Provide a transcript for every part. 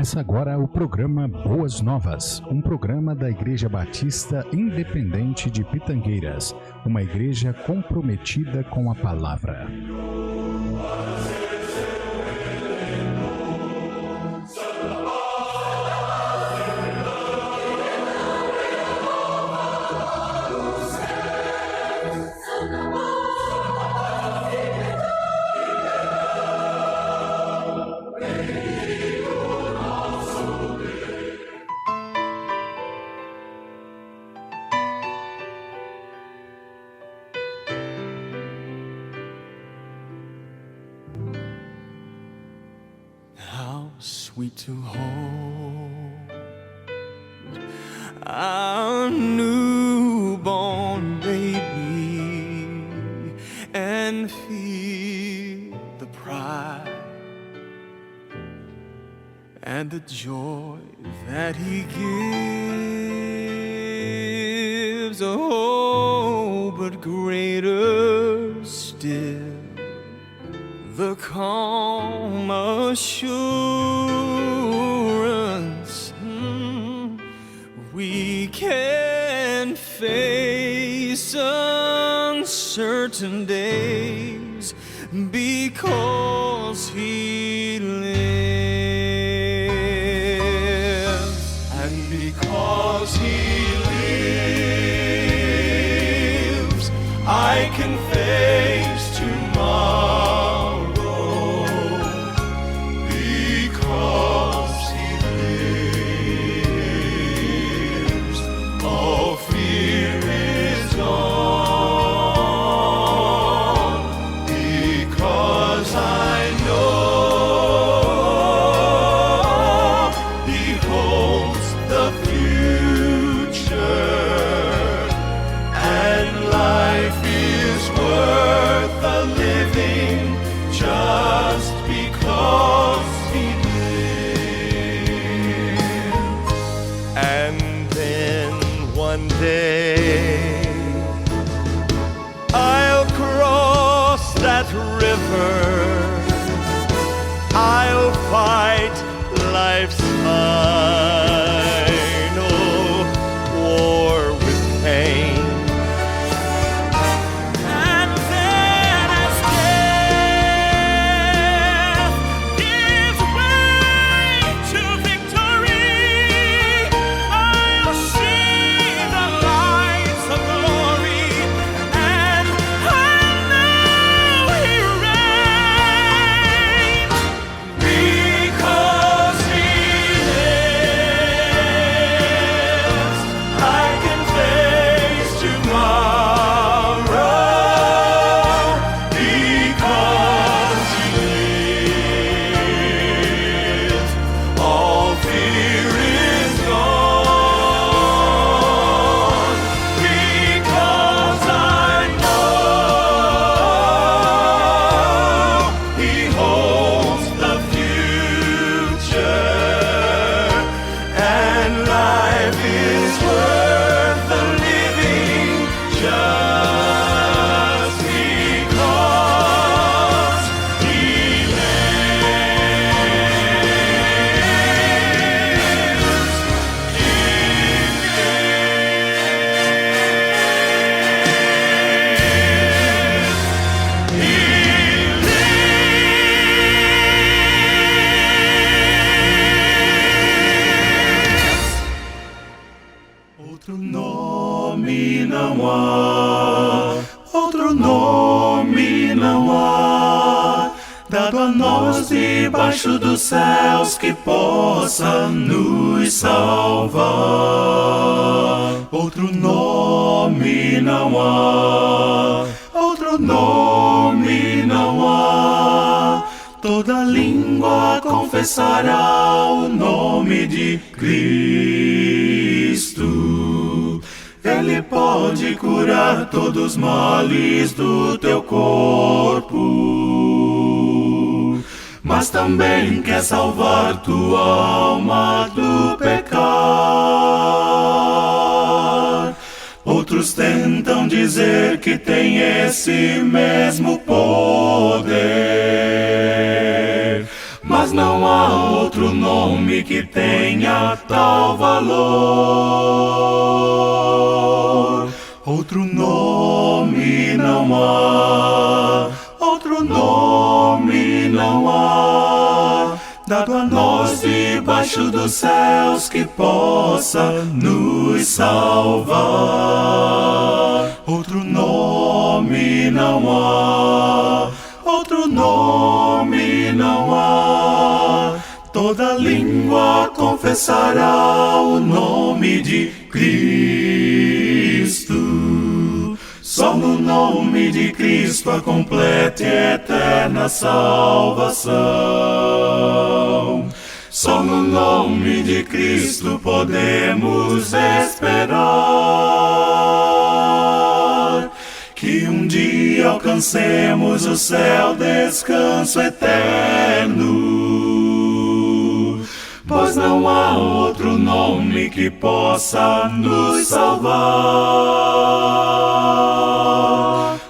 Começa agora o programa Boas Novas, um programa da Igreja Batista Independente de Pitangueiras, uma igreja comprometida com a palavra. Sweet to hold our newborn baby and feel the pride and the joy that he gives. Oh, but greater still, the calm assurance we can face uncertain days because he lives. And because he lives, I can face tomorrow. I'll cross that river, I'll fight life's final war with pain. And then as death gives way to victory, I'll see the lights of glory, and I know he reigns. Because he lives, I can face tomorrow. Because he lives, all fear is gone. Because I know he holds the future, and life is worth the living just because he Outro nome não há, outro nome não há, dado a nós debaixo dos céus, que possa nos salvar. Outro nome não há, outro nome não há, toda língua confessará o nome de Cristo. Ele pode curar todos os males do teu corpo, mas também quer salvar tua alma do pecar. Outros tentam dizer que tem esse mesmo poder, mas não há outro nome que tenha tal valor. Outro nome não há, outro nome não há, dado a nós debaixo dos céus, que possa nos salvar. Outro nome não há, outro nome não há, toda língua confessará o nome de Cristo. Só no nome de Cristo a completa e eterna salvação. Só no nome de Cristo podemos esperar que um dia alcancemos o céu, descanso eterno. Pois não há outro nome que possa nos salvar.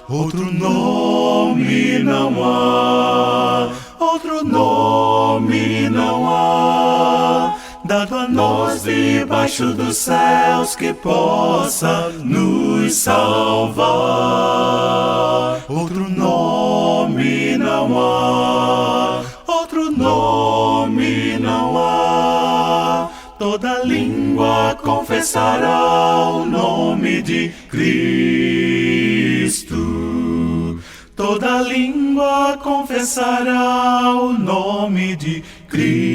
Outro nome não há, outro nome não há, dado a nós debaixo dos céus, que possa nos salvar. Outro nome não há, outro nome não há, toda língua confessará o nome de Cristo. Toda língua confessará o nome de Cristo.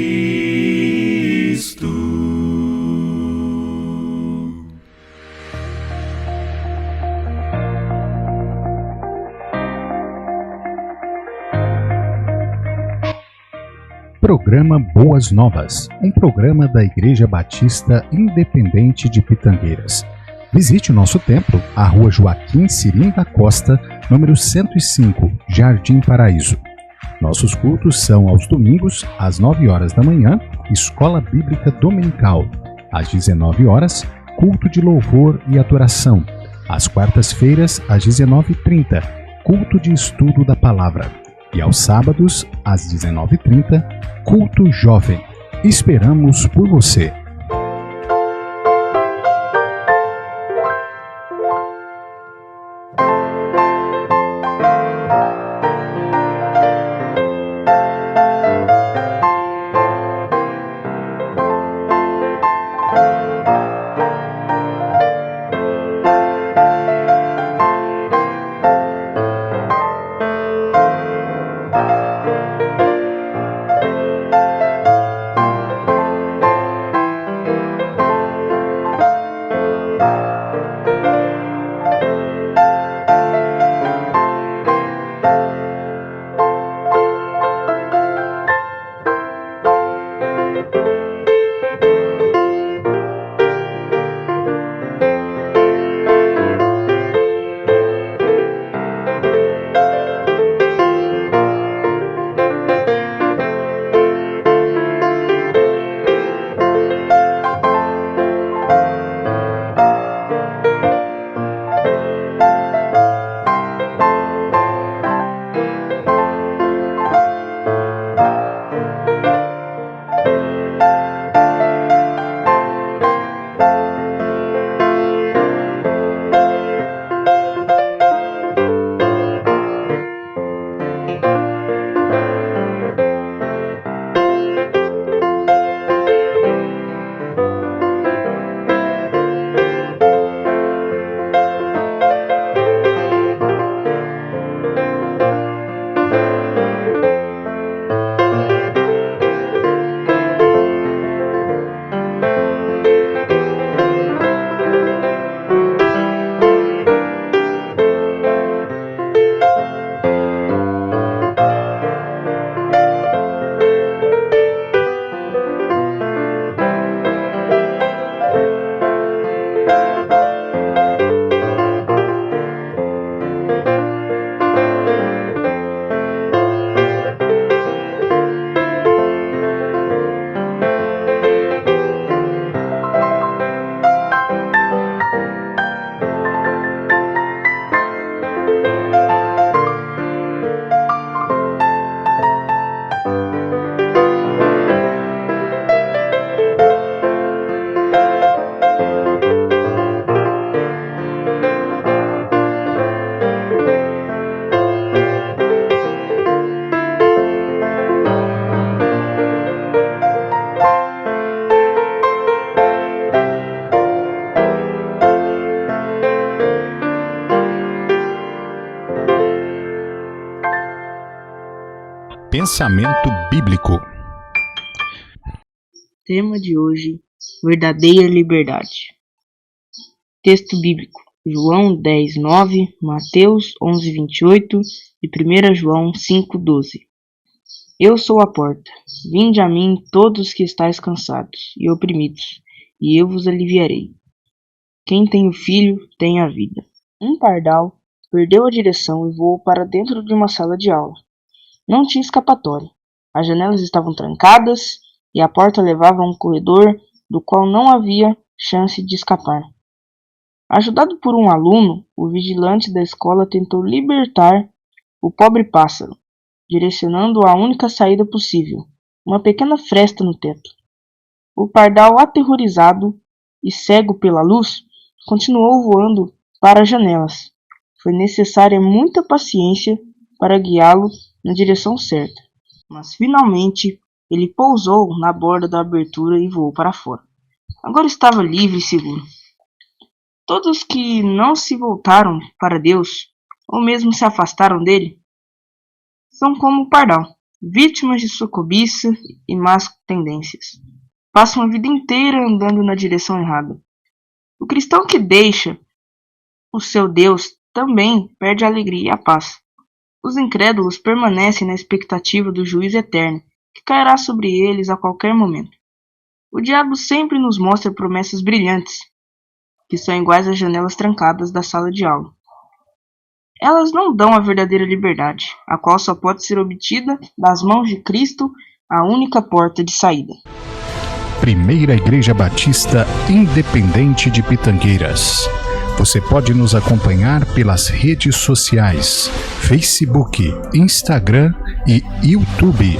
Programa Boas Novas, um programa da Igreja Batista Independente de Pitangueiras. Visite o nosso templo, a Rua Joaquim Cirim da Costa, número 105, Jardim Paraíso. Nossos cultos são aos domingos, às 9 horas da manhã, Escola Bíblica Dominical. Às 19 horas, culto de louvor e adoração. Às quartas-feiras, às 19h30, culto de estudo da palavra. E aos sábados, às 19h30, culto jovem. Esperamos por você. Pensamento Bíblico. Tema de hoje: verdadeira liberdade. Texto bíblico: João 10:9, Mateus 11:28 e 1 João 5:12. Eu sou a porta. Vinde a mim todos que estáis cansados e oprimidos, e eu vos aliviarei. Quem tem o Filho tem a vida. Um pardal perdeu a direção e voou para dentro de uma sala de aula. Não tinha escapatória. As janelas estavam trancadas e a porta levava a um corredor do qual não havia chance de escapar. Ajudado por um aluno, o vigilante da escola tentou libertar o pobre pássaro, direcionando-o à única saída possível, uma pequena fresta no teto. O pardal, aterrorizado e cego pela luz, continuou voando para as janelas. Foi necessária muita paciência para guiá-lo na direção certa, mas finalmente ele pousou na borda da abertura e voou para fora. Agora estava livre e seguro. Todos que não se voltaram para Deus, ou mesmo se afastaram dele, são como o pardal, vítimas de sua cobiça e más tendências. Passam a vida inteira andando na direção errada. O cristão que deixa o seu Deus também perde a alegria e a paz. Os incrédulos permanecem na expectativa do juízo eterno, que cairá sobre eles a qualquer momento. O diabo sempre nos mostra promessas brilhantes, que são iguais às janelas trancadas da sala de aula. Elas não dão a verdadeira liberdade, a qual só pode ser obtida das mãos de Cristo, a única porta de saída. Primeira Igreja Batista Independente de Pitangueiras. Você pode nos acompanhar pelas redes sociais, Facebook, Instagram e YouTube.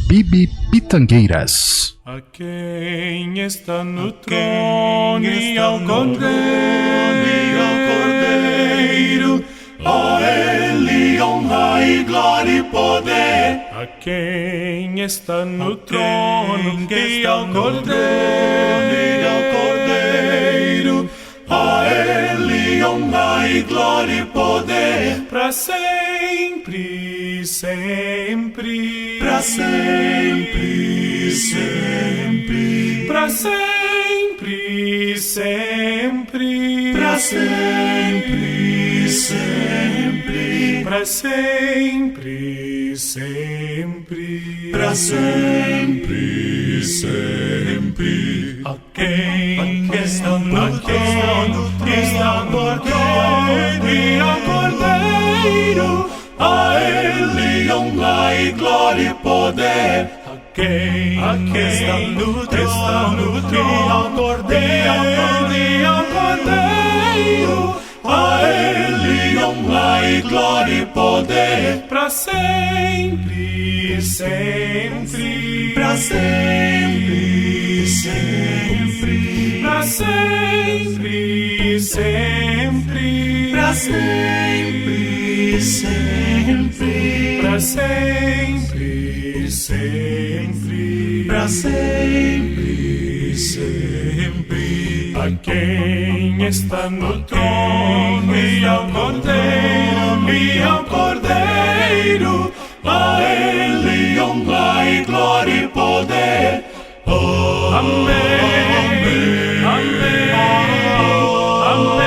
Bibi Pitangueiras. A quem está no trono e ao Cordeiro, a Ele honra e glória e poder. A quem está no trono e ao Cordeiro, a Ele honra e glória e poder, para sempre, sempre, para sempre, sempre, para sempre, sempre, para sempre, sempre, para sempre, sempre, para sempre, sempre. A quem está no trono está Cordeiro e ao Cordeiro, a Ele honra e glória e poder. A quem está no trono e ao Cordeiro e ao Cordeiro, a Ele honra e glória e poder, para sempre, sempre, para sempre, sempre, para sempre, sempre, para sempre, sempre, para sempre, sempre, para sempre, sempre. A quem está no trono e ao Cordeiro, a Ele honra e glória e poder. Oh, amém, amém, amém, amém,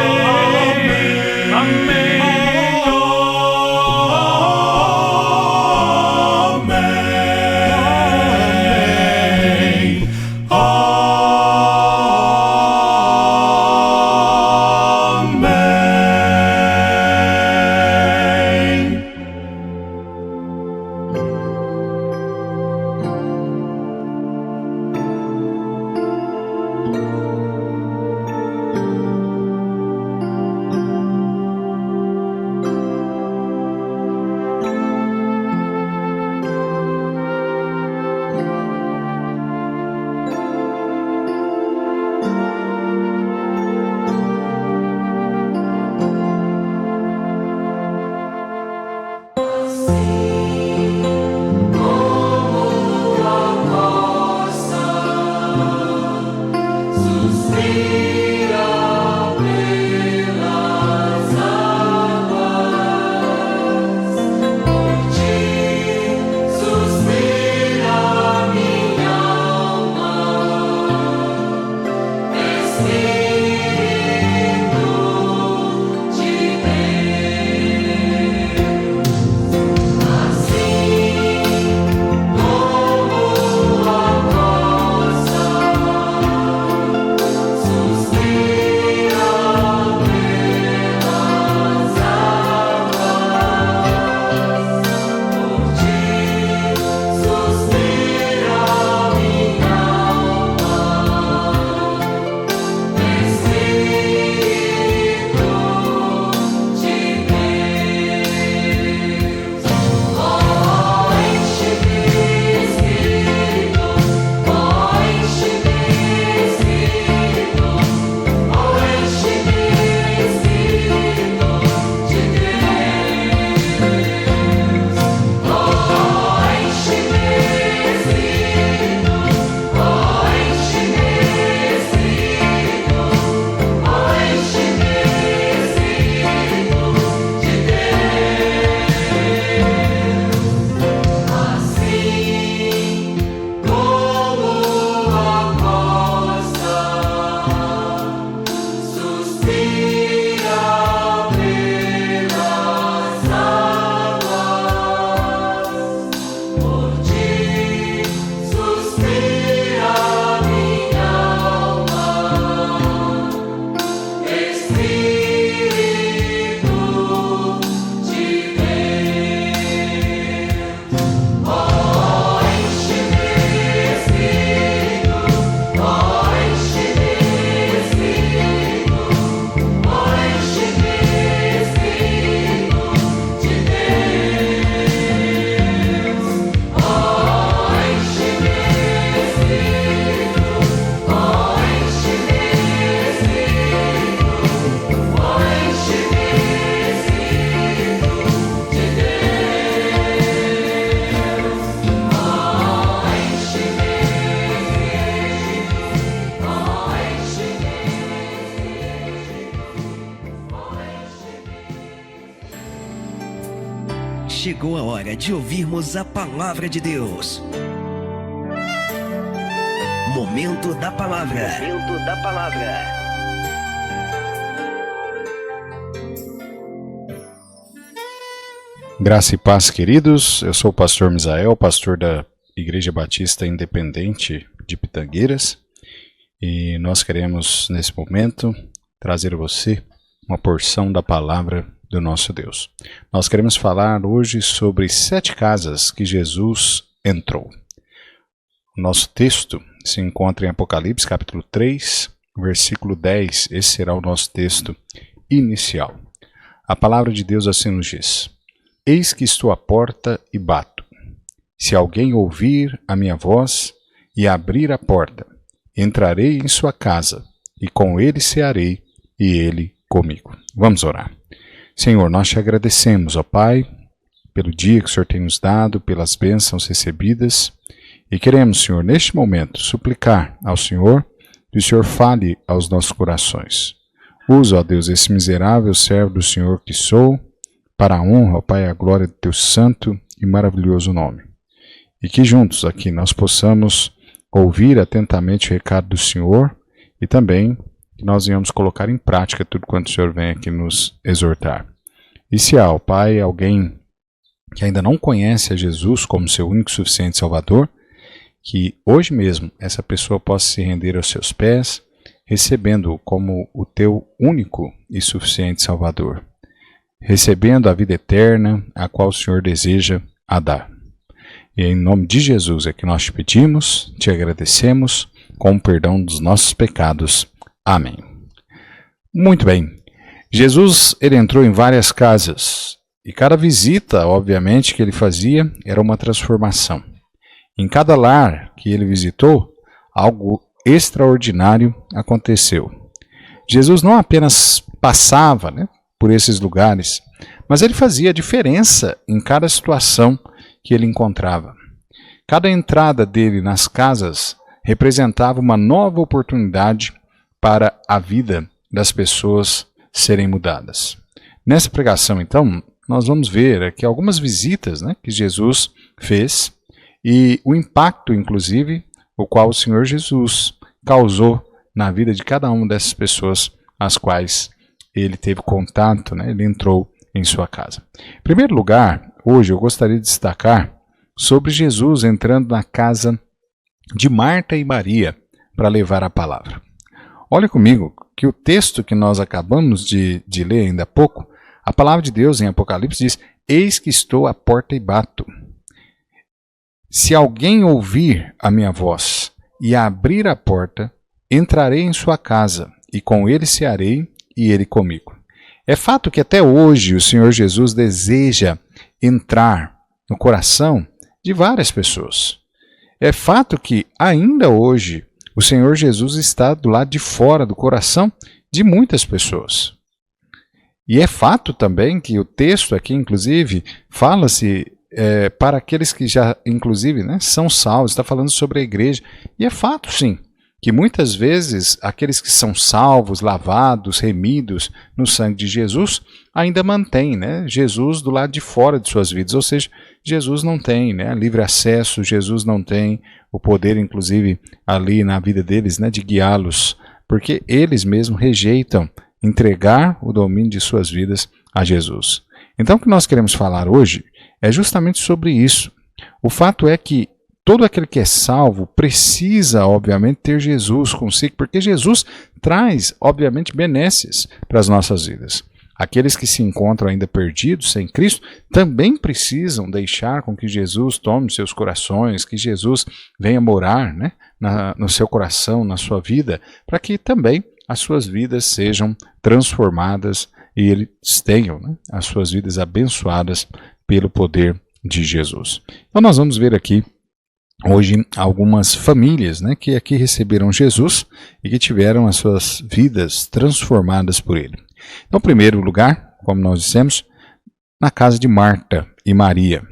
chegou a hora de ouvirmos a Palavra de Deus. Momento da Palavra. Momento da Palavra. Graça e paz, queridos. Eu sou o pastor Misael, pastor da Igreja Batista Independente de Pitangueiras. E nós queremos, nesse momento, trazer a você uma porção da palavra do nosso Deus. Nós queremos falar hoje sobre 7 casas que Jesus entrou. O nosso texto se encontra em Apocalipse, capítulo 3, versículo 10. Esse será o nosso texto inicial. A palavra de Deus assim nos diz: Eis que estou à porta e bato. Se alguém ouvir a minha voz e abrir a porta, entrarei em sua casa, e com ele cearei, e ele comigo. Vamos orar. Senhor, nós te agradecemos, ó Pai, pelo dia que o Senhor tem nos dado, pelas bênçãos recebidas, e queremos, Senhor, neste momento, suplicar ao Senhor que o Senhor fale aos nossos corações. Usa, ó Deus, esse miserável servo do Senhor que sou, para a honra, ó Pai, e a glória do teu santo e maravilhoso nome. E que juntos aqui nós possamos ouvir atentamente o recado do Senhor e também que nós venhamos colocar em prática tudo quanto o Senhor vem aqui nos exortar. E se há, ó Pai, alguém que ainda não conhece a Jesus como seu único e suficiente Salvador, que hoje mesmo essa pessoa possa se render aos seus pés, recebendo-o como o teu único e suficiente Salvador, recebendo a vida eterna, a qual o Senhor deseja a dar. E em nome de Jesus é que nós te pedimos, te agradecemos, com o perdão dos nossos pecados. Amém. Muito bem. Jesus, ele entrou em várias casas, e cada visita, obviamente, que ele fazia era uma transformação. Em cada lar que ele visitou, algo extraordinário aconteceu. Jesus não apenas passava, por esses lugares, mas ele fazia a diferença em cada situação que ele encontrava. Cada entrada dele nas casas representava uma nova oportunidade para a vida das pessoas serem mudadas. Nessa pregação, então, nós vamos ver aqui algumas visitas que Jesus fez e o impacto, inclusive, o qual o Senhor Jesus causou na vida de cada uma dessas pessoas as quais ele teve contato, ele entrou em sua casa. Em primeiro lugar, hoje eu gostaria de destacar sobre Jesus entrando na casa de Marta e Maria para levar a palavra. Olha comigo que o texto que nós acabamos de ler ainda há pouco, a palavra de Deus em Apocalipse diz: Eis que estou à porta e bato. Se alguém ouvir a minha voz e abrir a porta, entrarei em sua casa, e com ele cearei, e ele comigo. É fato que até hoje o Senhor Jesus deseja entrar no coração de várias pessoas. É fato que ainda hoje o Senhor Jesus está do lado de fora do coração de muitas pessoas. E é fato também que o texto aqui, inclusive, fala-se para aqueles que já, inclusive, são salvos, está falando sobre a igreja. E é fato, sim, que muitas vezes aqueles que são salvos, lavados, remidos no sangue de Jesus, ainda mantêm Jesus do lado de fora de suas vidas. Ou seja, Jesus não tem livre acesso, Jesus não tem o poder, inclusive, ali na vida deles, de guiá-los, porque eles mesmos rejeitam entregar o domínio de suas vidas a Jesus. Então, o que nós queremos falar hoje é justamente sobre isso. O fato é que todo aquele que é salvo precisa, obviamente, ter Jesus consigo, porque Jesus traz, obviamente, benesses para as nossas vidas. Aqueles que se encontram ainda perdidos sem Cristo também precisam deixar com que Jesus tome seus corações, que Jesus venha morar no seu coração, na sua vida, para que também as suas vidas sejam transformadas e eles tenham as suas vidas abençoadas pelo poder de Jesus. Então nós vamos ver aqui hoje algumas famílias que aqui receberam Jesus e que tiveram as suas vidas transformadas por ele. Então, em primeiro lugar, como nós dissemos, na casa de Marta e Maria.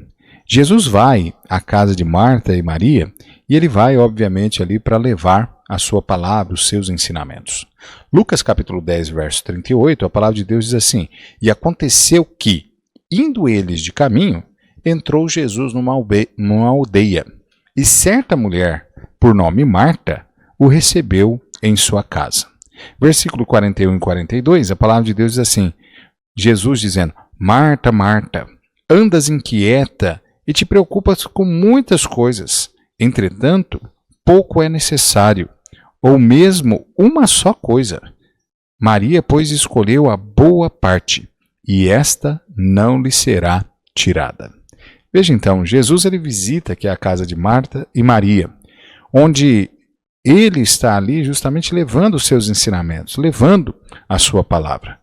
Jesus vai à casa de Marta e Maria e ele vai, obviamente, ali para levar a sua palavra, os seus ensinamentos. Lucas capítulo 10, verso 38, a palavra de Deus diz assim: E aconteceu que, indo eles de caminho, entrou Jesus numa aldeia, e certa mulher, por nome Marta, o recebeu em sua casa. Versículo 41 e 42, a palavra de Deus diz assim, Jesus dizendo, Marta, Marta, andas inquieta e te preocupas com muitas coisas, entretanto, pouco é necessário, ou mesmo uma só coisa. Maria, pois, escolheu a boa parte, e esta não lhe será tirada. Veja então, Jesus ele visita aqui a casa de Marta e Maria, onde ele está ali justamente levando os seus ensinamentos, levando a sua palavra.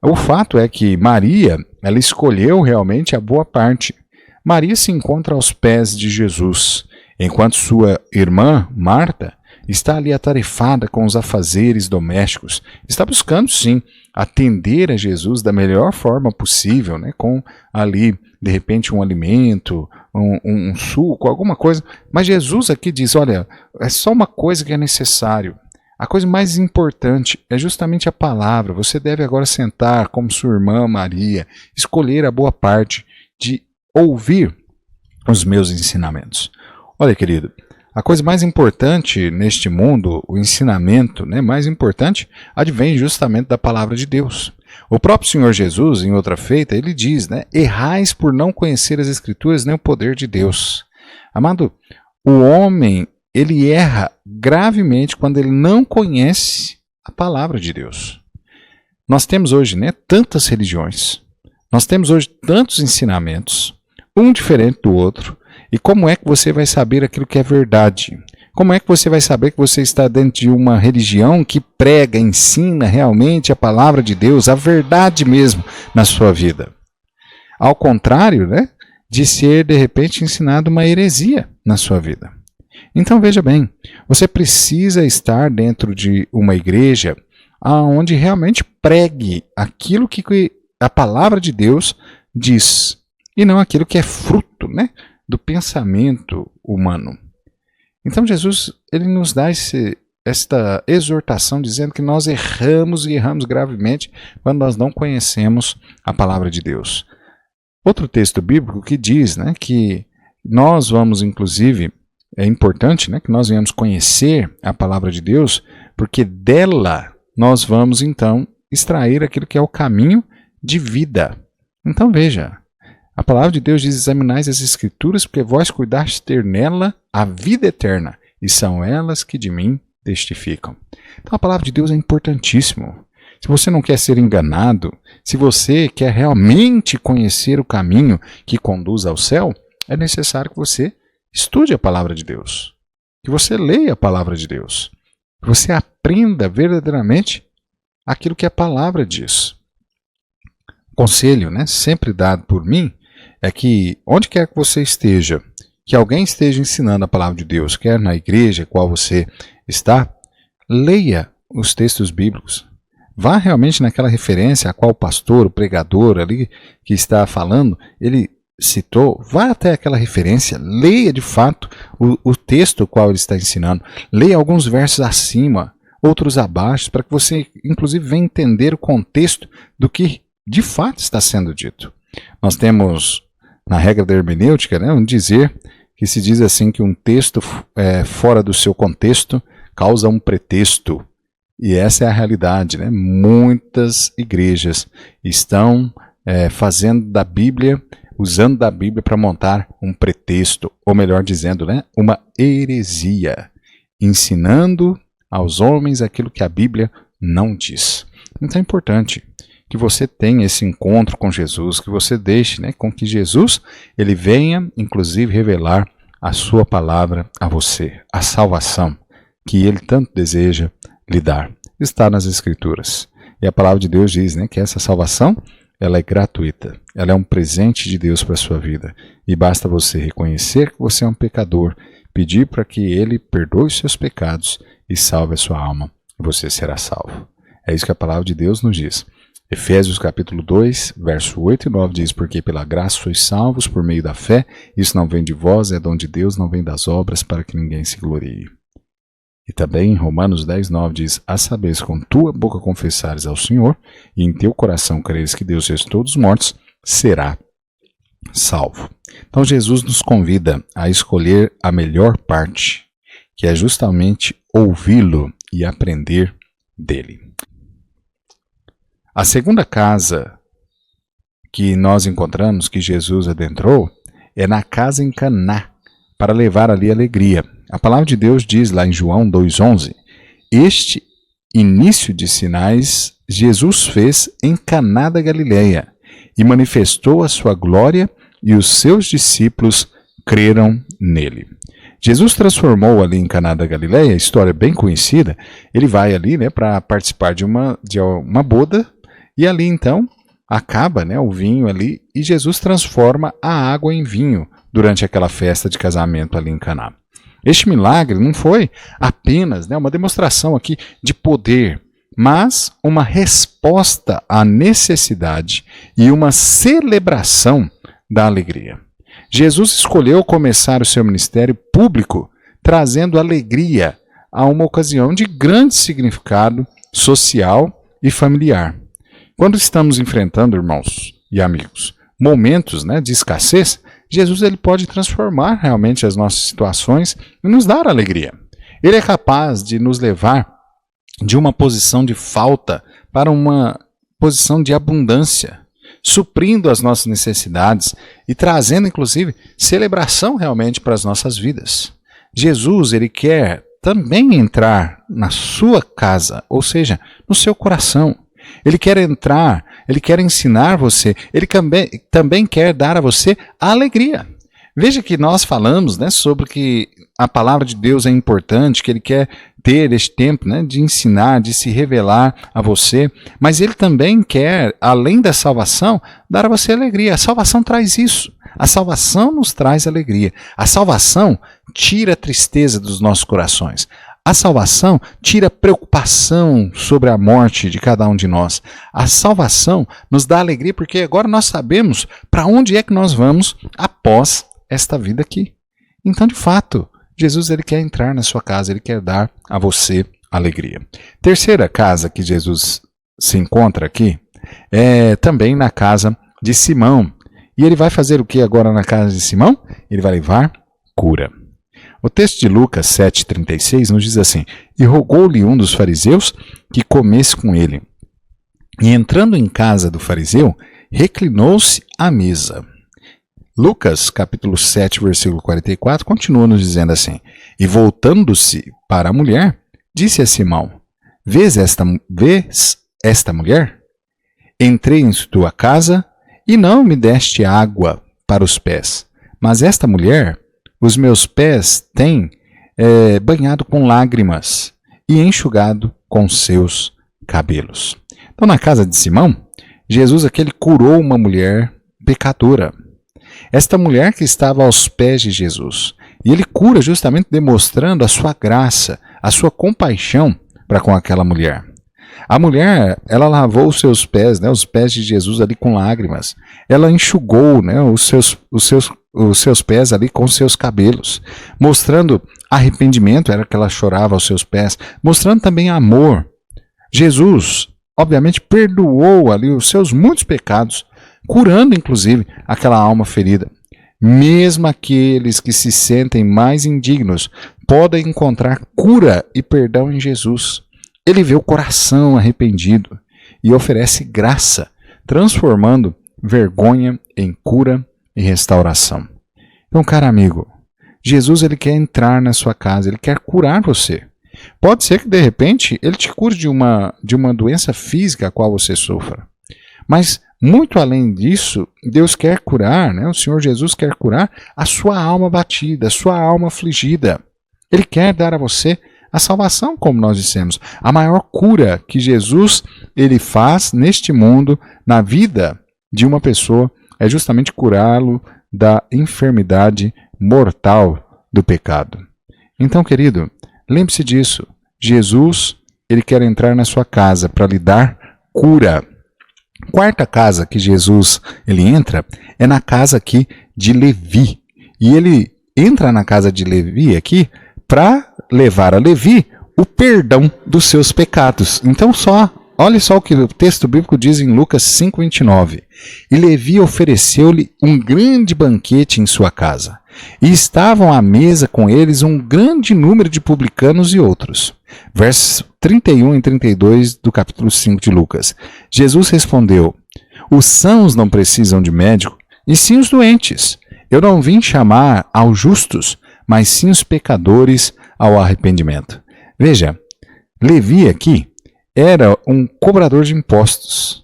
O fato é que Maria, ela escolheu realmente a boa parte. Maria se encontra aos pés de Jesus, enquanto sua irmã, Marta, está ali atarefada com os afazeres domésticos, está buscando sim atender a Jesus da melhor forma possível, né? Com ali, de repente, um alimento, um suco, alguma coisa. Mas Jesus aqui diz, olha, é só uma coisa que é necessário. A coisa mais importante é justamente a palavra. Você deve agora sentar como sua irmã Maria, escolher a boa parte de ouvir os meus ensinamentos. Olha, querido, a coisa mais importante neste mundo, o ensinamento, né, mais importante, advém justamente da palavra de Deus. O próprio Senhor Jesus, em outra feita, ele diz, né, errais por não conhecer as Escrituras nem o poder de Deus. Amado, o homem, ele erra gravemente quando ele não conhece a palavra de Deus. Nós temos hoje, né, tantas religiões, nós temos hoje tantos ensinamentos, um diferente do outro. E como é que você vai saber aquilo que é verdade? Como é que você vai saber que você está dentro de uma religião que prega, ensina realmente a palavra de Deus, a verdade mesmo na sua vida? Ao contrário, né, de ser de repente ensinado uma heresia na sua vida. Então veja bem, você precisa estar dentro de uma igreja onde realmente pregue aquilo que a palavra de Deus diz, e não aquilo que é fruto, né, do pensamento humano. Então Jesus ele nos dá esta exortação dizendo que nós erramos e erramos gravemente quando nós não conhecemos a palavra de Deus. Outro texto bíblico que diz, né, que nós vamos, inclusive, é importante, né, que nós venhamos conhecer a palavra de Deus, porque dela nós vamos então extrair aquilo que é o caminho de vida. Então veja, a palavra de Deus diz, examinais as Escrituras, porque vós cuidastes ter nela a vida eterna, e são elas que de mim testificam. Então a palavra de Deus é importantíssimo. Se você não quer ser enganado, se você quer realmente conhecer o caminho que conduz ao céu, é necessário que você estude a palavra de Deus, que você leia a palavra de Deus, que você aprenda verdadeiramente aquilo que a palavra diz. Conselho, né, sempre dado por mim, é que onde quer que você esteja, que alguém esteja ensinando a palavra de Deus, quer na igreja qual você está, leia os textos bíblicos. Vá realmente naquela referência a qual o pastor, o pregador ali que está falando, ele citou, vá até aquela referência, leia de fato o texto qual ele está ensinando, leia alguns versos acima, outros abaixo, para que você inclusive venha entender o contexto do que de fato está sendo dito. Nós temos na regra da hermenêutica, né, um dizer que se diz assim que um texto fora do seu contexto causa um pretexto. E essa é a realidade, né? Muitas igrejas estão fazendo da Bíblia, usando da Bíblia para montar um pretexto, ou melhor dizendo, né, uma heresia, ensinando aos homens aquilo que a Bíblia não diz. Então é importante que você tenha esse encontro com Jesus, que você deixe, né, com que Jesus ele venha, inclusive, revelar a sua palavra a você, a salvação que ele tanto deseja lhe dar. Está nas Escrituras. E a palavra de Deus diz, né, que essa salvação ela é gratuita, ela é um presente de Deus para a sua vida. E basta você reconhecer que você é um pecador, pedir para que ele perdoe os seus pecados e salve a sua alma, e você será salvo. É isso que a palavra de Deus nos diz. Efésios capítulo 2, verso 8 e 9 diz, porque pela graça sois salvos por meio da fé, isso não vem de vós, é dom de Deus, não vem das obras, para que ninguém se glorie. E também em Romanos 10, 9 diz, a saber, com tua boca confessares ao Senhor, e em teu coração creres que Deus ressuscitou dos mortos, será salvo. Então Jesus nos convida a escolher a melhor parte, que é justamente ouvi-lo e aprender dele. A segunda casa que nós encontramos, que Jesus adentrou, é na casa em Caná, para levar ali alegria. A palavra de Deus diz lá em João 2,11, este início de sinais Jesus fez em Caná da Galileia e manifestou a sua glória e os seus discípulos creram nele. Jesus transformou ali em Caná da Galileia, história bem conhecida, ele vai ali, né, para participar de uma boda e ali então acaba, né, o vinho ali e Jesus transforma a água em vinho durante aquela festa de casamento ali em Caná. Este milagre não foi apenas, né, uma demonstração aqui de poder, mas uma resposta à necessidade e uma celebração da alegria. Jesus escolheu começar o seu ministério público trazendo alegria a uma ocasião de grande significado social e familiar. Quando estamos enfrentando, irmãos e amigos, momentos, né, de escassez, Jesus ele pode transformar realmente as nossas situações e nos dar alegria. Ele é capaz de nos levar de uma posição de falta para uma posição de abundância, suprindo as nossas necessidades e trazendo, inclusive, celebração realmente para as nossas vidas. Jesus ele quer também entrar na sua casa, ou seja, no seu coração. Ele quer entrar, ele quer ensinar você, ele também quer dar a você a alegria. Veja que nós falamos, né, sobre que a palavra de Deus é importante, que ele quer ter este tempo, né, de ensinar, de se revelar a você, mas ele também quer, além da salvação, dar a você alegria. A salvação traz isso. A salvação nos traz alegria. A salvação tira a tristeza dos nossos corações. A salvação tira a preocupação sobre a morte de cada um de nós. A salvação nos dá alegria porque agora nós sabemos para onde é que nós vamos após esta vida aqui. Então, de fato, Jesus ele quer entrar na sua casa, ele quer dar a você alegria. Terceira casa que Jesus se encontra aqui é também na casa de Simão. E ele vai fazer o que agora na casa de Simão? Ele vai levar cura. O texto de Lucas 7,36 nos diz assim: E rogou-lhe um dos fariseus que comesse com ele. E entrando em casa do fariseu, reclinou-se à mesa. Lucas, capítulo 7, versículo 44, continua nos dizendo assim: E voltando-se para a mulher, disse a Simão: Vês esta mulher? Entrei em tua casa e não me deste água para os pés, mas esta mulher os meus pés têm banhado com lágrimas e enxugado com seus cabelos. Então, na casa de Simão, Jesus aquele curou uma mulher pecadora. Esta mulher que estava aos pés de Jesus. E ele cura justamente demonstrando a sua graça, a sua compaixão para com aquela mulher. A mulher, ela lavou os seus pés, né, os pés de Jesus ali com lágrimas. Ela enxugou, né, os seus pés ali com os seus cabelos, mostrando arrependimento, era que ela chorava aos seus pés, mostrando também amor. Jesus, obviamente, perdoou ali os seus muitos pecados, curando inclusive aquela alma ferida. Mesmo aqueles que se sentem mais indignos podem encontrar cura e perdão em Jesus. Ele vê o coração arrependido e oferece graça, transformando vergonha em cura e restauração. Então, caro amigo, Jesus ele quer entrar na sua casa, ele quer curar você. Pode ser que de repente ele te cure de uma doença física a qual você sofra. Mas muito além disso, Deus quer curar, né? O Senhor Jesus quer curar a sua alma batida, a sua alma afligida. Ele quer dar a você a salvação, como nós dissemos. A maior cura que Jesus ele faz neste mundo, na vida de uma pessoa, é justamente curá-lo da enfermidade mortal do pecado. Então, querido, lembre-se disso. Jesus, ele quer entrar na sua casa para lhe dar cura. Quarta casa que Jesus ele entra é na casa aqui de Levi. E ele entra na casa de Levi aqui para levar a Levi o perdão dos seus pecados. Então, só olha só o que o texto bíblico diz em Lucas 5:29. E Levi ofereceu-lhe um grande banquete em sua casa. E estavam à mesa com eles um grande número de publicanos e outros. Versos 31 e 32 do capítulo 5 de Lucas. Jesus respondeu: os sãos não precisam de médico, e sim os doentes. Eu não vim chamar aos justos, mas sim os pecadores ao arrependimento. Veja, Levi aqui era um cobrador de impostos.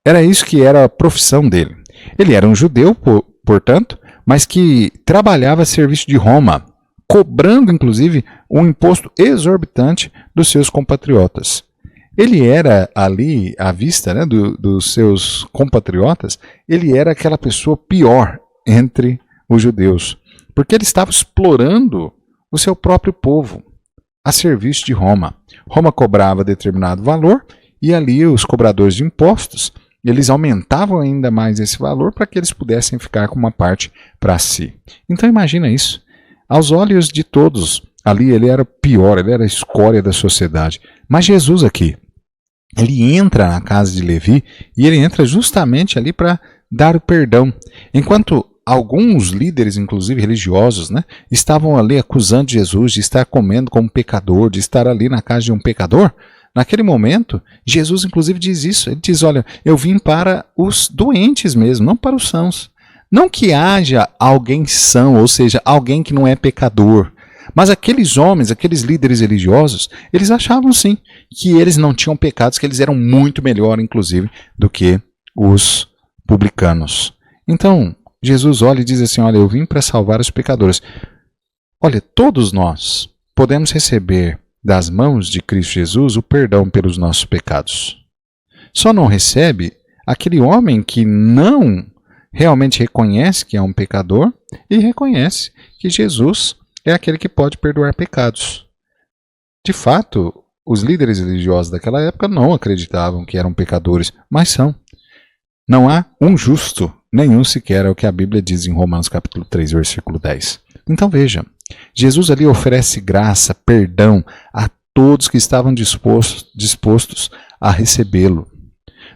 Era isso que era a profissão dele. Ele era um judeu, portanto, mas que trabalhava a serviço de Roma, cobrando inclusive um imposto exorbitante dos seus compatriotas. Ele era ali, à vista, né, dos seus compatriotas, ele era aquela pessoa pior entre os judeus, porque ele estava explorando o seu próprio povo a serviço de Roma. Roma cobrava determinado valor e ali os cobradores de impostos, eles aumentavam ainda mais esse valor para que eles pudessem ficar com uma parte para si. Então imagina isso. Aos olhos de todos, ali ele era pior, ele era a escória da sociedade. Mas Jesus aqui, ele entra na casa de Levi e ele entra justamente ali para dar o perdão. Enquanto alguns líderes, inclusive religiosos, né, estavam ali acusando Jesus de estar comendo como pecador, de estar ali na casa de um pecador, naquele momento, Jesus inclusive diz isso. Ele diz, olha, eu vim para os doentes mesmo, não para os sãos. Não que haja alguém são, ou seja, alguém que não é pecador. Mas aqueles homens, aqueles líderes religiosos, eles achavam sim que eles não tinham pecados, que eles eram muito melhor, inclusive, do que os publicanos. Então, Jesus olha e diz assim, olha, eu vim para salvar os pecadores. Olha, todos nós podemos receber das mãos de Cristo Jesus o perdão pelos nossos pecados. Só não recebe aquele homem que não realmente reconhece que é um pecador e reconhece que Jesus é aquele que pode perdoar pecados. De fato, os líderes religiosos daquela época não acreditavam que eram pecadores, mas são. Não há um justo, nenhum sequer, é o que a Bíblia diz em Romanos capítulo 3, versículo 10. Então veja, Jesus ali oferece graça, perdão a todos que estavam dispostos a recebê-lo.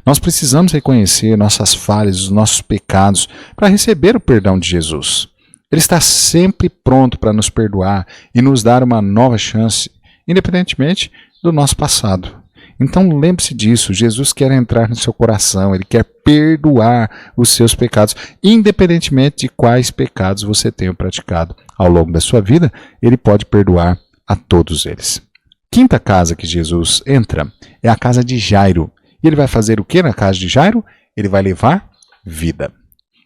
Nós precisamos reconhecer nossas falhas, os nossos pecados, para receber o perdão de Jesus. Ele está sempre pronto para nos perdoar e nos dar uma nova chance, independentemente do nosso passado. Então lembre-se disso, Jesus quer entrar no seu coração, Ele quer perdoar os seus pecados, independentemente de quais pecados você tenha praticado ao longo da sua vida, Ele pode perdoar a todos eles. Quinta casa que Jesus entra é a casa de Jairo. E ele vai fazer o que na casa de Jairo? Ele vai levar vida.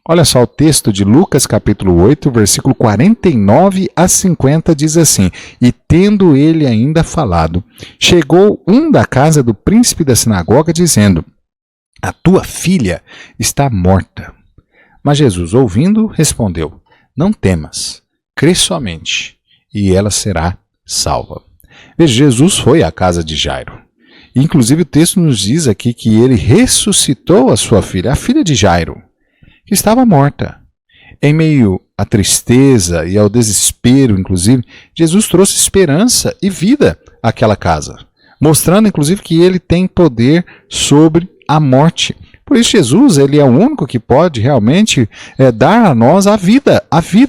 Olha só o texto de Lucas capítulo 8, versículo 49 a 50 diz assim: E tendo ele ainda falado, chegou um da casa do príncipe da sinagoga dizendo: A tua filha está morta. Mas Jesus, ouvindo, respondeu: Não temas, crê somente, e ela será salva. Veja, Jesus foi à casa de Jairo. Inclusive o texto nos diz aqui que ele ressuscitou a sua filha, a filha de Jairo, que estava morta. Em meio à tristeza e ao desespero, inclusive, Jesus trouxe esperança e vida àquela casa, mostrando inclusive que ele tem poder sobre a morte. Por isso Jesus, ele é o único que pode realmente dar a nós a vida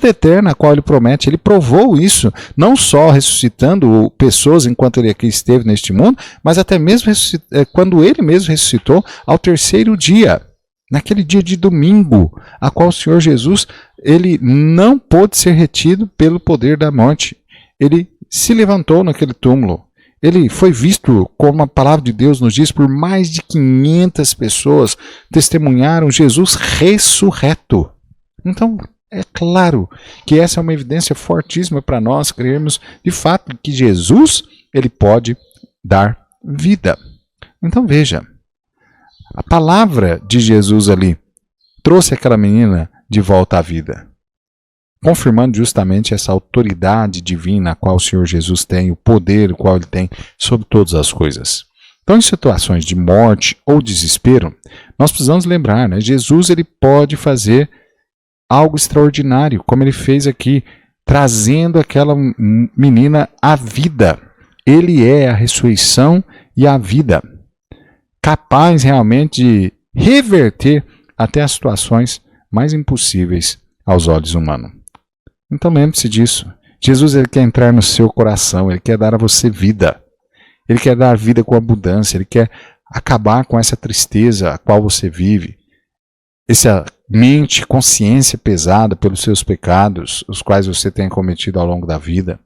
eterna a qual ele promete. Ele provou isso, não só ressuscitando pessoas enquanto ele aqui esteve neste mundo, mas até mesmo quando ele mesmo ressuscitou ao terceiro dia, naquele dia de domingo, a qual o Senhor Jesus, ele não pôde ser retido pelo poder da morte. Ele se levantou naquele túmulo. Ele foi visto, como a palavra de Deus nos diz, por mais de 500 pessoas testemunharam Jesus ressurreto. Então, é claro que essa é uma evidência fortíssima para nós crermos de fato que Jesus, ele pode dar vida. Então veja, a palavra de Jesus ali trouxe aquela menina de volta à vida, confirmando justamente essa autoridade divina a qual o Senhor Jesus tem, o poder o qual ele tem sobre todas as coisas. Então, em situações de morte ou desespero, nós precisamos lembrar, né? Jesus ele pode fazer algo extraordinário, como ele fez aqui, trazendo aquela menina à vida. Ele é a ressurreição e a vida. capaz realmente de reverter até as situações mais impossíveis aos olhos humanos. Então lembre-se disso. Jesus, ele quer entrar no seu coração, ele quer dar a você vida. Ele quer dar vida com abundância, ele quer acabar com essa tristeza a qual você vive. Essa mente, consciência pesada pelos seus pecados, os quais você tem cometido ao longo da vida.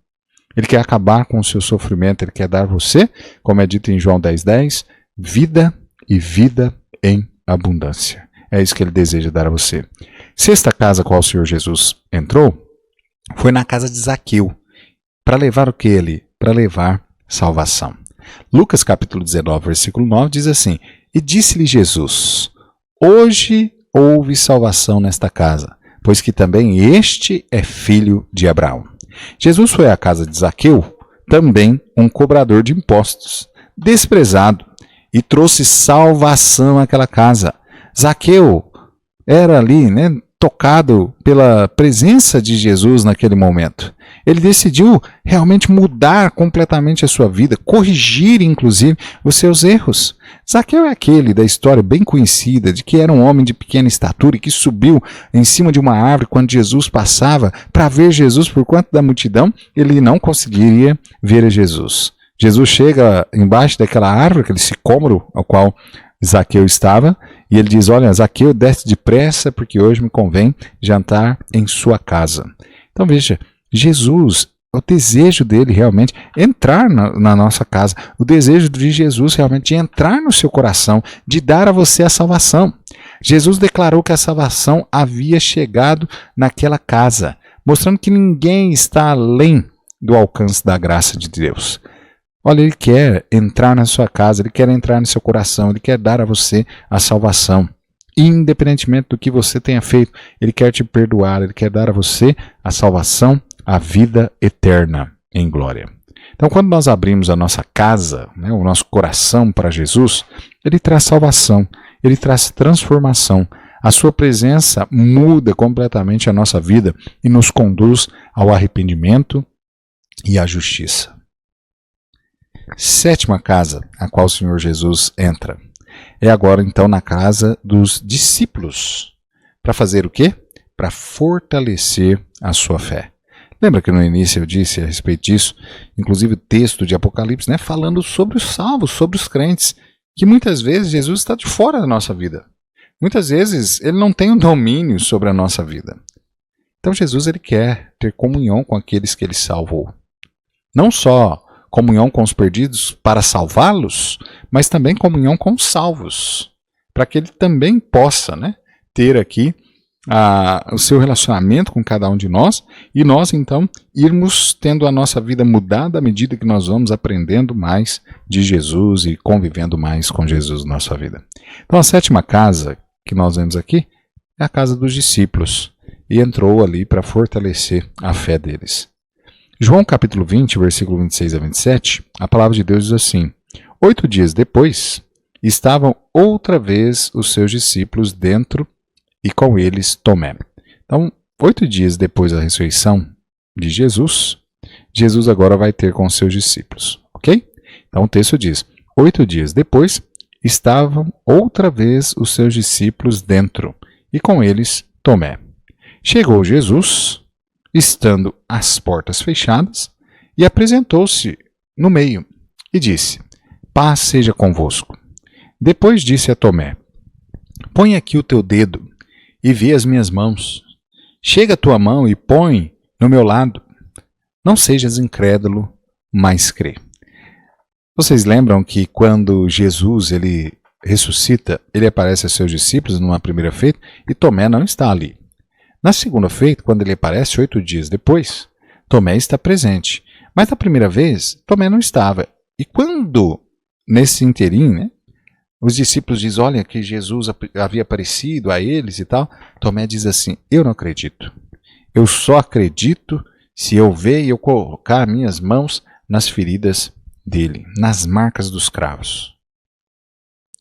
Ele quer acabar com o seu sofrimento, ele quer dar a você, como é dito em João 10:10, vida e vida em abundância. É isso que ele deseja dar a você. Sexta casa a qual o Senhor Jesus entrou foi na casa de Zaqueu. Para levar o que ele? Para levar salvação. Lucas capítulo 19, versículo 9 diz assim: E disse-lhe Jesus: Hoje houve salvação nesta casa, pois que também este é filho de Abraão. Jesus foi à casa de Zaqueu, também um cobrador de impostos, desprezado, e trouxe salvação àquela casa. Zaqueu era ali, tocado pela presença de Jesus naquele momento. Ele decidiu realmente mudar completamente a sua vida, corrigir inclusive os seus erros. Zaqueu é aquele da história bem conhecida de que era um homem de pequena estatura e que subiu em cima de uma árvore quando Jesus passava para ver Jesus, por quanto da multidão ele não conseguiria ver a Jesus. Jesus chega embaixo daquela árvore, aquele sicômoro ao qual Zaqueu estava, e ele diz: Olha, Zaqueu, desce depressa, porque hoje me convém jantar em sua casa. Então veja, Jesus, o desejo dele realmente entrar na nossa casa, o desejo de Jesus realmente de entrar no seu coração, de dar a você a salvação. Jesus declarou que a salvação havia chegado naquela casa, mostrando que ninguém está além do alcance da graça de Deus. Olha, ele quer entrar na sua casa, ele quer entrar no seu coração, ele quer dar a você a salvação. Independentemente do que você tenha feito, ele quer te perdoar, ele quer dar a você a salvação, a vida eterna em glória. Então, quando nós abrimos a nossa casa, o nosso coração para Jesus, ele traz salvação, ele traz transformação. A sua presença muda completamente a nossa vida e nos conduz ao arrependimento e à justiça. Sétima casa a qual o Senhor Jesus entra é agora então na casa dos discípulos. Para fazer o quê? Para fortalecer a sua fé. Lembra que no início eu disse a respeito disso, inclusive o texto de Apocalipse, falando sobre os salvos, sobre os crentes, que muitas vezes Jesus está de fora da nossa vida. Muitas vezes ele não tem um domínio sobre a nossa vida. Então Jesus ele quer ter comunhão com aqueles que ele salvou. Não só comunhão com os perdidos para salvá-los, mas também comunhão com os salvos, para que ele também possa ter aqui o seu relacionamento com cada um de nós e nós então irmos tendo a nossa vida mudada à medida que nós vamos aprendendo mais de Jesus e convivendo mais com Jesus na nossa vida. Então a sétima casa que nós vemos aqui é a casa dos discípulos e entrou ali para fortalecer a fé deles. João capítulo 20, versículo 26 a 27, a palavra de Deus diz assim: 8 dias depois, estavam outra vez os seus discípulos dentro e com eles Tomé. Então, 8 dias depois da ressurreição de Jesus, Jesus agora vai ter com os seus discípulos, ok? Então o texto diz: 8 dias depois, estavam outra vez os seus discípulos dentro e com eles Tomé. Chegou Jesus, estando as portas fechadas, e apresentou-se no meio, e disse: Paz seja convosco. Depois disse a Tomé: Põe aqui o teu dedo, e vê as minhas mãos. Chega a tua mão e põe no meu lado. Não sejas incrédulo, mas crê. Vocês lembram que quando Jesus ele ressuscita, ele aparece a seus discípulos numa primeira feita, e Tomé não está ali. Na segunda feita, quando ele aparece 8 dias depois, Tomé está presente. Mas na primeira vez, Tomé não estava. E quando, nesse interim, os discípulos dizem: olha, que Jesus havia aparecido a eles e tal, Tomé diz assim: eu não acredito. Eu só acredito se eu ver e eu colocar minhas mãos nas feridas dele, nas marcas dos cravos.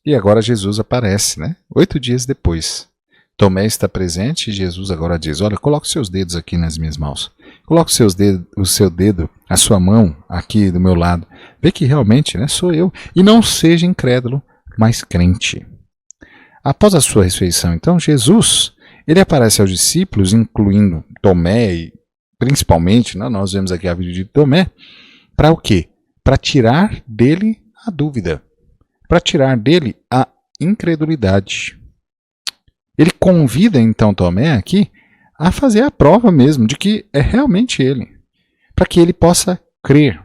E agora Jesus aparece, 8 dias depois. Tomé está presente e Jesus agora diz: olha, coloque os seus dedos aqui nas minhas mãos. Coloque o seu dedo, a sua mão aqui do meu lado. Vê que realmente sou eu. E não seja incrédulo, mais crente. Após a sua ressurreição, então, Jesus, ele aparece aos discípulos, incluindo Tomé e principalmente, nós vemos aqui a vida de Tomé, para o quê? Para tirar dele a dúvida, para tirar dele a incredulidade. Ele convida então Tomé aqui a fazer a prova mesmo de que é realmente ele, para que ele possa crer.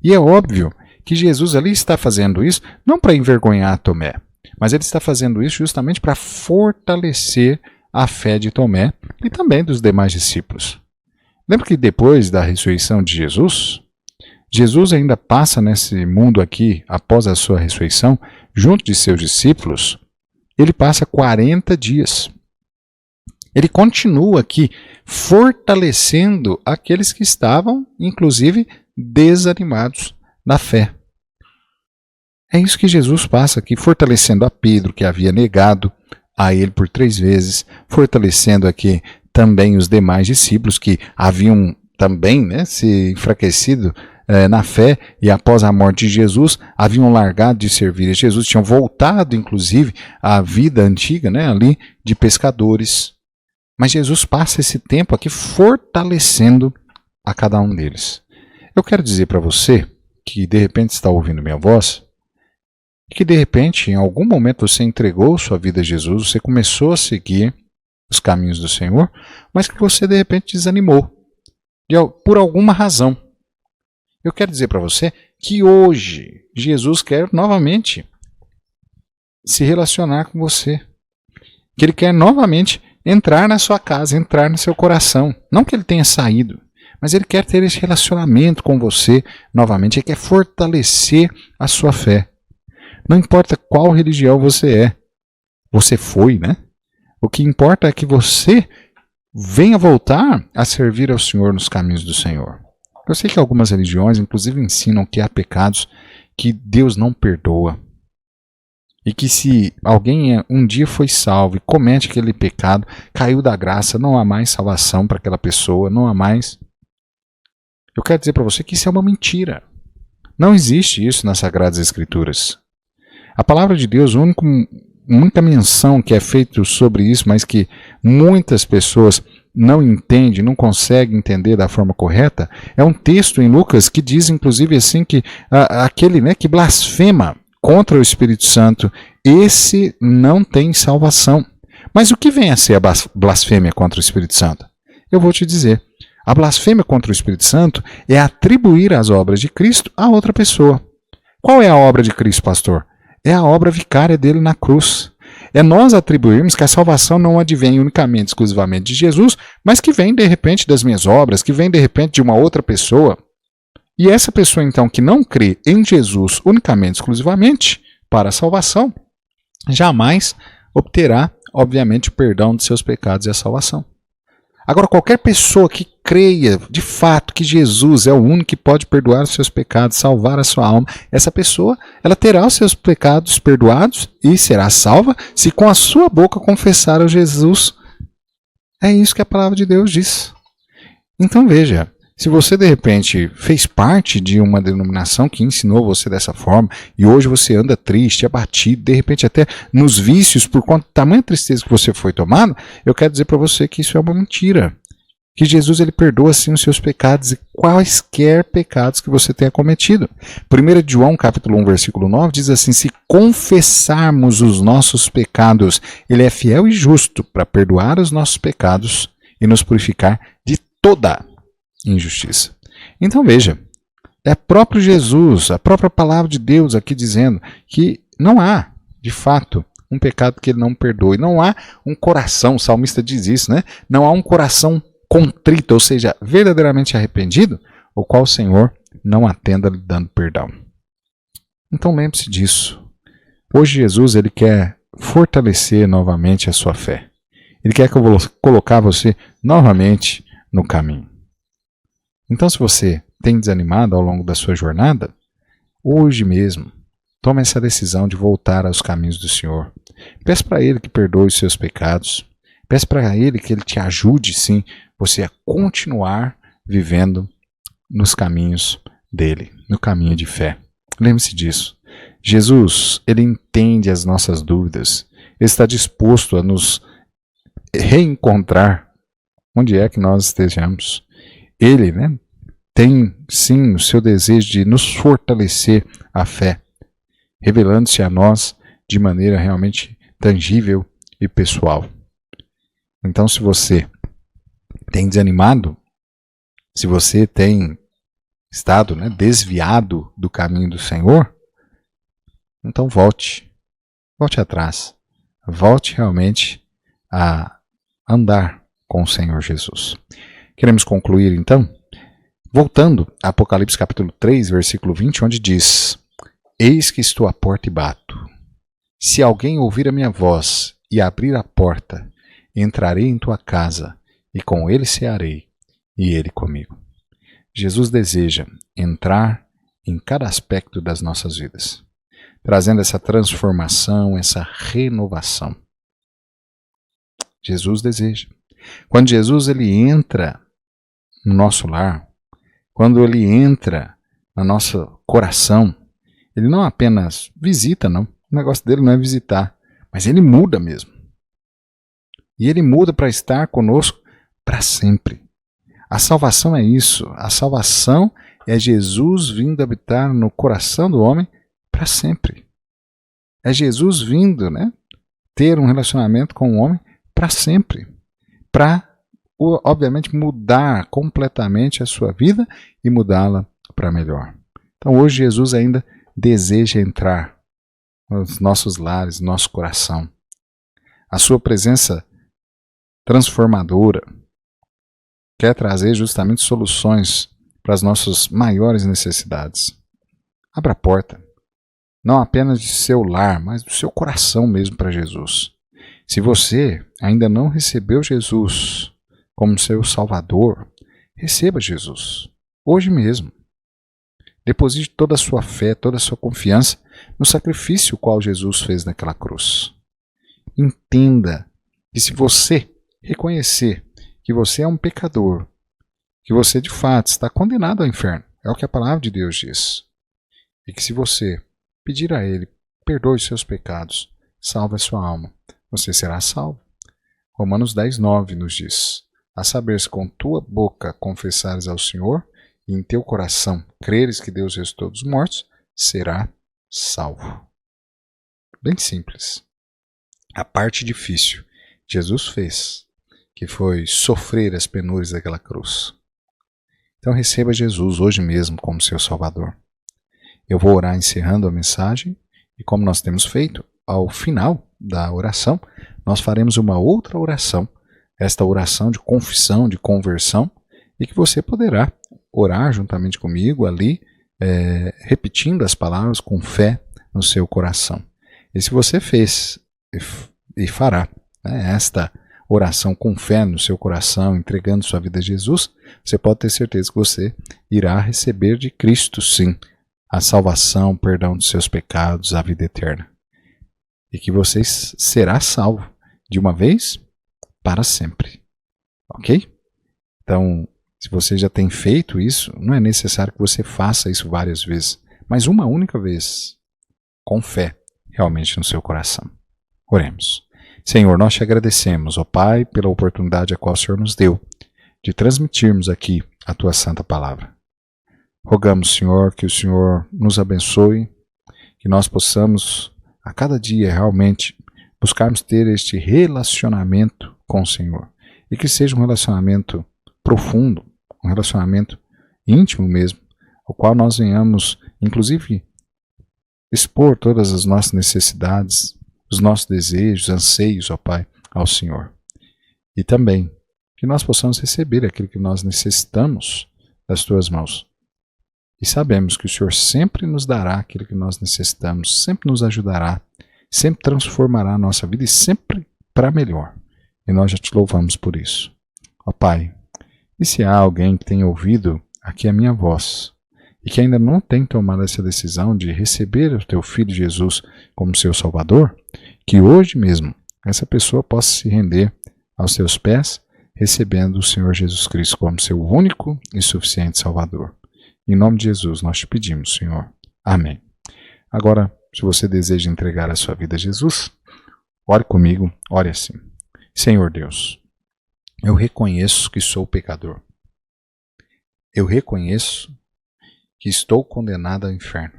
E é óbvio que Jesus ali está fazendo isso não para envergonhar Tomé, mas ele está fazendo isso justamente para fortalecer a fé de Tomé e também dos demais discípulos. Lembra que depois da ressurreição de Jesus, Jesus ainda passa nesse mundo aqui, após a sua ressurreição, junto de seus discípulos, ele passa 40 dias. Ele continua aqui fortalecendo aqueles que estavam, inclusive, desanimados na fé. É isso que Jesus passa aqui, fortalecendo a Pedro, que havia negado a ele por 3 vezes, fortalecendo aqui também os demais discípulos que haviam também se enfraquecido na fé e após a morte de Jesus haviam largado de servir a Jesus, tinham voltado inclusive à vida antiga ali de pescadores. Mas Jesus passa esse tempo aqui fortalecendo a cada um deles. Eu quero dizer para você que de repente está ouvindo minha voz, que de repente em algum momento você entregou sua vida a Jesus, você começou a seguir os caminhos do Senhor, mas que você de repente desanimou por alguma razão. Eu quero dizer para você que hoje Jesus quer novamente se relacionar com você. Que Ele quer novamente entrar na sua casa, entrar no seu coração. Não que Ele tenha saído, mas Ele quer ter esse relacionamento com você novamente. Ele quer fortalecer a sua fé. Não importa qual religião você é. Você foi, né? O que importa é que você venha voltar a servir ao Senhor nos caminhos do Senhor. Eu sei que algumas religiões, inclusive, ensinam que há pecados que Deus não perdoa. E que se alguém um dia foi salvo e comete aquele pecado, caiu da graça, não há mais salvação para aquela pessoa, não há mais. Eu quero dizer para você que isso é uma mentira. Não existe isso nas Sagradas Escrituras. A palavra de Deus, a única menção que é feita sobre isso, mas que muitas pessoas não entendem, não conseguem entender da forma correta, é um texto em Lucas que diz, inclusive, assim, que aquele que blasfema contra o Espírito Santo, esse não tem salvação. Mas o que vem a ser a blasfêmia contra o Espírito Santo? Eu vou te dizer. A blasfêmia contra o Espírito Santo é atribuir as obras de Cristo a outra pessoa. Qual é a obra de Cristo, pastor? É a obra vicária dele na cruz. É nós atribuirmos que a salvação não advém unicamente, exclusivamente de Jesus, mas que vem de repente das minhas obras, que vem de repente de uma outra pessoa. E essa pessoa então que não crê em Jesus unicamente, exclusivamente para a salvação, jamais obterá, obviamente, o perdão de seus pecados e a salvação. Agora, qualquer pessoa que creia de fato que Jesus é o único que pode perdoar os seus pecados, salvar a sua alma, essa pessoa ela terá os seus pecados perdoados e será salva se com a sua boca confessar a Jesus. É isso que a palavra de Deus diz. Então veja, se você de repente fez parte de uma denominação que ensinou você dessa forma e hoje você anda triste, abatido, de repente até nos vícios por conta da tamanha tristeza que você foi tomado, eu quero dizer para você que isso é uma mentira. Que Jesus ele perdoa sim os seus pecados e quaisquer pecados que você tenha cometido. 1 João capítulo 1, versículo 9 diz assim: se confessarmos os nossos pecados, ele é fiel e justo para perdoar os nossos pecados e nos purificar de toda injustiça. Então veja, é próprio Jesus, a própria palavra de Deus aqui dizendo que não há, de fato, um pecado que ele não perdoe. Não há um coração, o salmista diz isso, né? Não há um coração contrito, ou seja, verdadeiramente arrependido, o qual o Senhor não atenda lhe dando perdão. Então lembre-se disso. Hoje Jesus ele quer fortalecer novamente a sua fé. Ele quer colocar você novamente no caminho. Então, se você tem desanimado ao longo da sua jornada, hoje mesmo, tome essa decisão de voltar aos caminhos do Senhor. Peça para Ele que perdoe os seus pecados. Peça para Ele que Ele te ajude, sim, você a continuar vivendo nos caminhos dEle, no caminho de fé. Lembre-se disso. Jesus, Ele entende as nossas dúvidas. Ele está disposto a nos reencontrar onde é que nós estejamos. Ele, tem sim o seu desejo de nos fortalecer a fé, revelando-se a nós de maneira realmente tangível e pessoal. Então, se você tem desanimado, se você tem estado desviado do caminho do Senhor, então volte atrás, volte realmente a andar com o Senhor Jesus. Queremos concluir então, voltando a Apocalipse capítulo 3, versículo 20, onde diz: Eis que estou à porta e bato. Se alguém ouvir a minha voz e abrir a porta, entrarei em tua casa, e com ele cearei, e ele comigo. Jesus deseja entrar em cada aspecto das nossas vidas, trazendo essa transformação, essa renovação. Jesus deseja. Quando Jesus ele entra no nosso lar, quando ele entra no nosso coração, ele não apenas visita, não. O negócio dele não é visitar, mas ele muda mesmo. E ele muda para estar conosco para sempre. A salvação é isso. A salvação é Jesus vindo habitar no coração do homem para sempre. É Jesus vindo, ter um relacionamento com o homem para sempre. Para, obviamente, mudar completamente a sua vida e mudá-la para melhor. Então hoje Jesus ainda deseja entrar nos nossos lares, no nosso coração. A sua presença transformadora quer trazer justamente soluções para as nossas maiores necessidades. Abra a porta, não apenas de seu lar, mas do seu coração mesmo para Jesus. Se você ainda não recebeu Jesus como seu Salvador, receba Jesus, hoje mesmo. Deposite toda a sua fé, toda a sua confiança no sacrifício qual Jesus fez naquela cruz. Entenda que se você reconhecer que você é um pecador, que você de fato está condenado ao inferno, é o que a palavra de Deus diz, e que se você pedir a Ele, perdoe seus pecados, salve a sua alma, você será salvo. Romanos 10:9 nos diz: a saber, se com tua boca confessares ao Senhor e em teu coração creres que Deus ressuscitou dos mortos, será salvo. Bem simples. A parte difícil Jesus fez, que foi sofrer as penúrias daquela cruz. Então receba Jesus hoje mesmo como seu Salvador. Eu vou orar encerrando a mensagem e, como nós temos feito, ao final da oração, nós faremos uma outra oração, esta oração de confissão, de conversão, e que você poderá orar juntamente comigo ali, repetindo as palavras com fé no seu coração. E se você fez e fará esta oração com fé no seu coração, entregando sua vida a Jesus, você pode ter certeza que você irá receber de Cristo, sim, a salvação, o perdão dos seus pecados, a vida eterna. E que você será salvo de uma vez para sempre. Ok? Então, se você já tem feito isso, não é necessário que você faça isso várias vezes, mas uma única vez, com fé, realmente no seu coração. Oremos. Senhor, nós te agradecemos, ó Pai, pela oportunidade a qual o Senhor nos deu de transmitirmos aqui a tua santa palavra. Rogamos, Senhor, que o Senhor nos abençoe, que nós possamos a cada dia realmente buscarmos ter este relacionamento com o Senhor e que seja um relacionamento profundo, um relacionamento íntimo mesmo, ao qual nós venhamos, inclusive, expor todas as nossas necessidades, os nossos desejos, anseios, ó Pai, ao Senhor. E também que nós possamos receber aquilo que nós necessitamos das tuas mãos. E sabemos que o Senhor sempre nos dará aquilo que nós necessitamos, sempre nos ajudará, sempre transformará a nossa vida e sempre para melhor. E nós já te louvamos por isso. Ó Pai, e se há alguém que tenha ouvido aqui a minha voz e que ainda não tem tomado essa decisão de receber o teu Filho Jesus como seu Salvador, que hoje mesmo essa pessoa possa se render aos seus pés, recebendo o Senhor Jesus Cristo como seu único e suficiente Salvador. Em nome de Jesus nós te pedimos, Senhor. Amém. Agora, Se você deseja entregar a sua vida a Jesus, ore comigo, ore assim. Senhor Deus, eu reconheço que sou pecador. Eu reconheço que estou condenado ao inferno.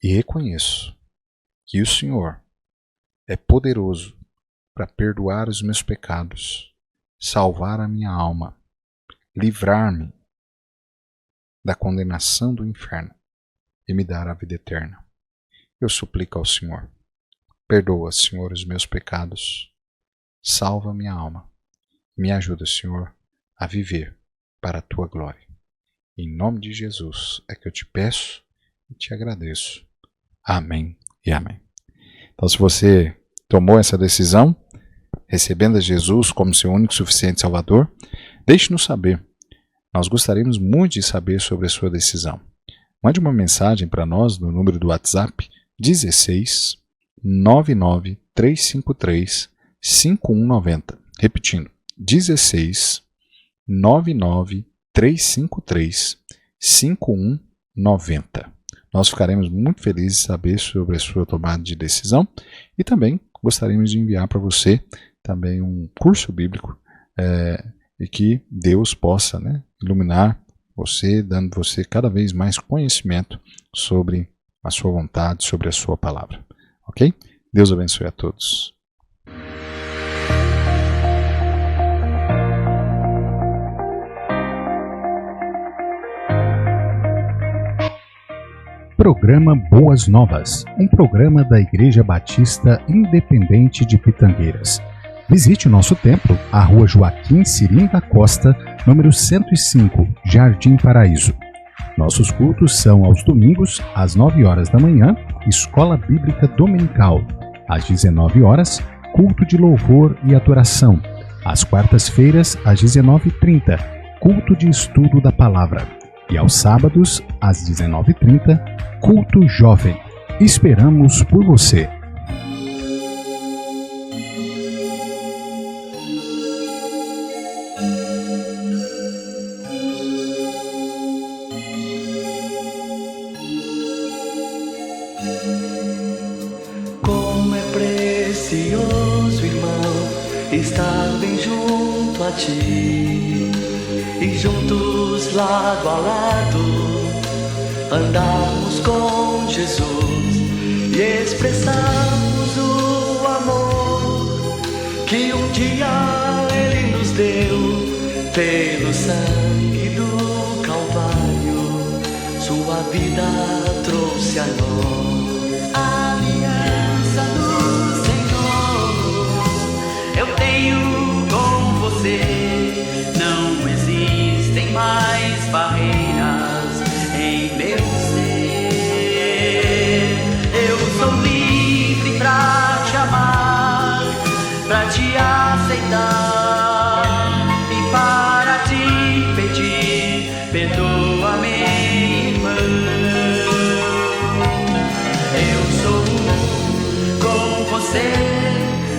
E reconheço que o Senhor é poderoso para perdoar os meus pecados, salvar a minha alma, livrar-me da condenação do inferno e me dar a vida eterna. Eu suplico ao Senhor, perdoa, Senhor, os meus pecados, salva minha alma, me ajuda, Senhor, a viver para a Tua glória. Em nome de Jesus é que eu te peço e te agradeço. Amém e amém. Então, se você tomou essa decisão, recebendo a Jesus como seu único e suficiente Salvador, deixe-nos saber. Nós gostaríamos muito de saber sobre a sua decisão. Mande uma mensagem para nós no número do WhatsApp 16 99 353 5190. Repetindo, 16 99 353 5190. Nós ficaremos muito felizes de saber sobre a sua tomada de decisão e também gostaríamos de enviar para você também um curso bíblico e que Deus possa, iluminar você, dando você cada vez mais conhecimento sobre a sua vontade, sobre a sua palavra. Ok? Deus abençoe a todos. Programa Boas Novas, um programa da Igreja Batista Independente de Pitangueiras. Visite o nosso templo, a Rua Joaquim Cirim da Costa, número 105, Jardim Paraíso. Nossos cultos são aos domingos, às 9 horas da manhã, Escola Bíblica Dominical. Às 19 horas, culto de louvor e adoração. Às quartas-feiras, às 19h30, culto de estudo da palavra. E aos sábados, às 19h30, culto jovem. Esperamos por você. Como é precioso, irmão, estar bem junto a ti e juntos lado a lado andarmos com Jesus e expressarmos o amor que um dia Ele nos deu pelo sangue do Calvário. Sua vida trouxe a nós a aliança do Senhor. Eu tenho com você, não existem mais barreiras em meu ser. Eu sou livre pra te amar, pra te aceitar e para te pedir, perdoa-me, irmã. Eu sou com você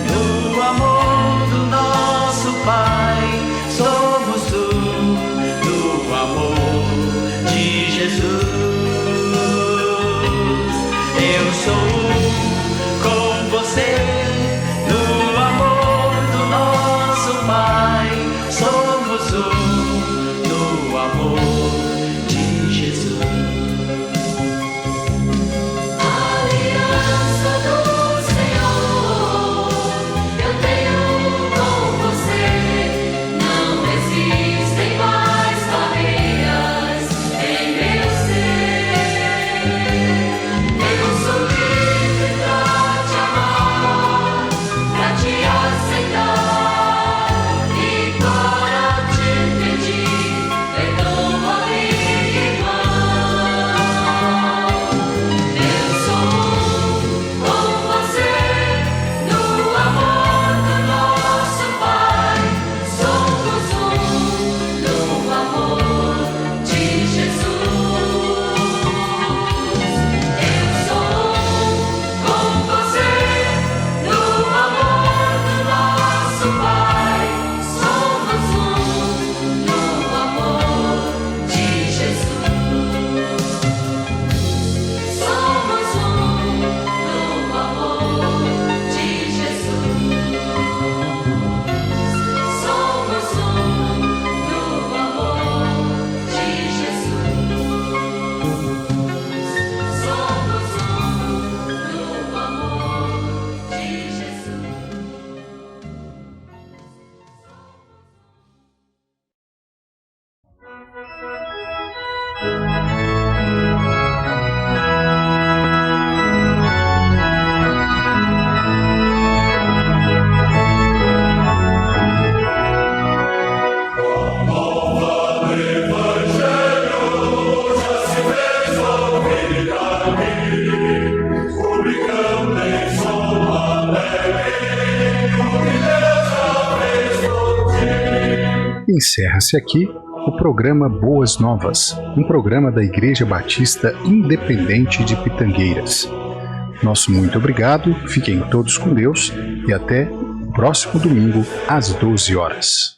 no amor do nosso Pai. Somos no amor Encerra-se aqui o programa Boas Novas, um programa da Igreja Batista Independente de Pitangueiras. Nosso muito obrigado, fiquem todos com Deus e até o próximo domingo às 12 horas.